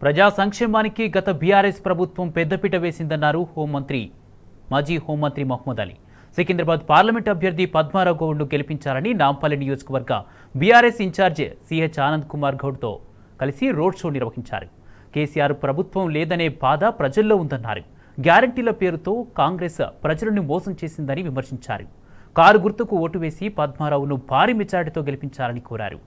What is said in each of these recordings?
ప్రజా సంక్షేమానికి గత బీఆర్ఎస్ ప్రభుత్వం పెద్దపీట వేసిందన్నారు మాజీ హోంమంత్రి మహ్మద్ అలీ. సికింద్రాబాద్ పార్లమెంట్ అభ్యర్థి పద్మారావు గౌడ్ను గెలిపించాలని నాంపల్లి నియోజకవర్గ బీఆర్ఎస్ ఇన్ఛార్జ్ సిహెచ్ ఆనంద్ కుమార్ గౌడ్తో కలిసి రోడ్ షో నిర్వహించారు. కేసీఆర్ ప్రభుత్వం లేదనే బాధ ప్రజల్లో ఉందన్నారు. గ్యారంటీల పేరుతో కాంగ్రెస్ ప్రజలను మోసం చేసిందని విమర్శించారు. కారు గుర్తుకు ఓటు వేసి పద్మారావును భారీ మెజారిటీతో గెలిపించాలని కోరారు.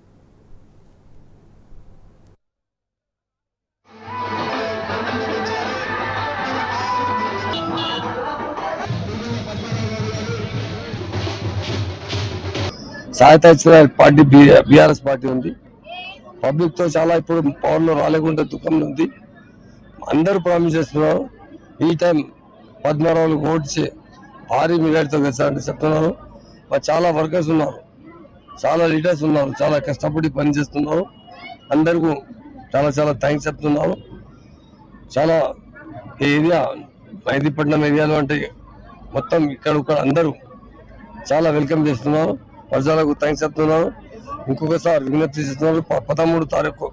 సహాయత ఇచ్చిన పార్టీ బీఆర్ఎస్ పార్టీ ఉంది. పబ్లిక్ తో చాలా ఇప్పుడు పవర్ లో రాలేకుండా దుఃఖంలో ఉంది. అందరూ ప్రామిస్ చేస్తున్నారు ఈ టైం పద్మారావులు ఓట్చి భారీ మెజారిటీతో గెలిచారని చెప్తున్నారు. చాలా వర్కర్స్ ఉన్నారు, చాలా లీడర్స్ ఉన్నారు, చాలా కష్టపడి పనిచేస్తున్నారు. అందరికీ చాలా చాలా థ్యాంక్స్ చెప్తున్నారు. చాలా ఏరియా మైదీపట్నం ఏరియాలో అంటే మొత్తం ఇక్కడ అందరూ చాలా వెల్కమ్ చేస్తున్నారు. ప్రజలకు థ్యాంక్స్ చెప్తున్నారు. ఇంకొకసారి విజ్ఞప్తి చేస్తున్నారు. 13 తారీఖు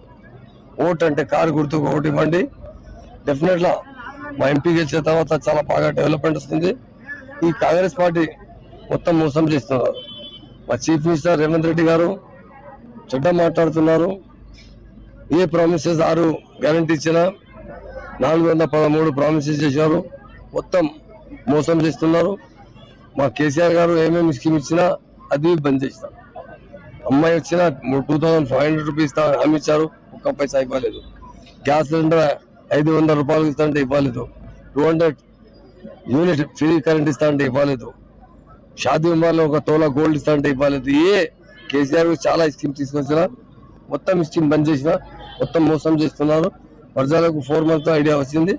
ఓటు అంటే కారు గుర్తుకు ఓటు ఇవ్వండి. డెఫినెట్గా మా ఎంపీ గెలిచిన తర్వాత చాలా బాగా డెవలప్మెంట్ వస్తుంది. ఈ కాంగ్రెస్ పార్టీ మొత్తం మోసం చేస్తున్నారు. మా చీఫ్ మినిస్టర్ రేవంత్ రెడ్డి గారు చెడ్డ మాట్లాడుతున్నారు. ఏ ప్రామిసెస్ 6 గ్యారంటీ ఇచ్చినా 413 ప్రామిసెస్ చేశారు. మొత్తం మోసం చేస్తున్నారు. మా కేసీఆర్ గారు ఏమేమి స్కీమ్ ఇచ్చినా అది బంద్ చేస్తారు. అమ్మాయి వచ్చిన 2500 రూపీస్ హామీ ఇచ్చారు, ఒక్క పైసా ఇవ్వలేదు. గ్యాస్ సిలిండర్ 500 రూపాయలు ఇస్తా అంటే ఇవ్వలేదు. 200 యూనిట్ ఫ్రీ కరెంట్ ఇస్తా అంటే ఇవ్వలేదు. షాదీ ఉమర్లో 1 తోలా గోల్డ్ ఇస్తా అంటే ఇవ్వలేదు. కేసీఆర్ చాలా స్కీమ్ తీసుకొచ్చిన మొత్తం స్కీమ్ బంద్ చేసిన, మొత్తం మోసం చేస్తున్నారు. ప్రజలకు 4 months ఐడియా వచ్చింది.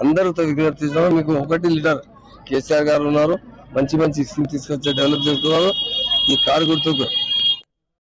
అందరితో విజ్ఞప్తి చేస్తున్నారు. మీకు ఒకటి లీడర్ కేసీఆర్ గారు ఉన్నారు. మంచి మంచి స్కీమ్ తీసుకొచ్చి డెవలప్ చేస్తున్నారు. ఈ కారు గుర్తుకు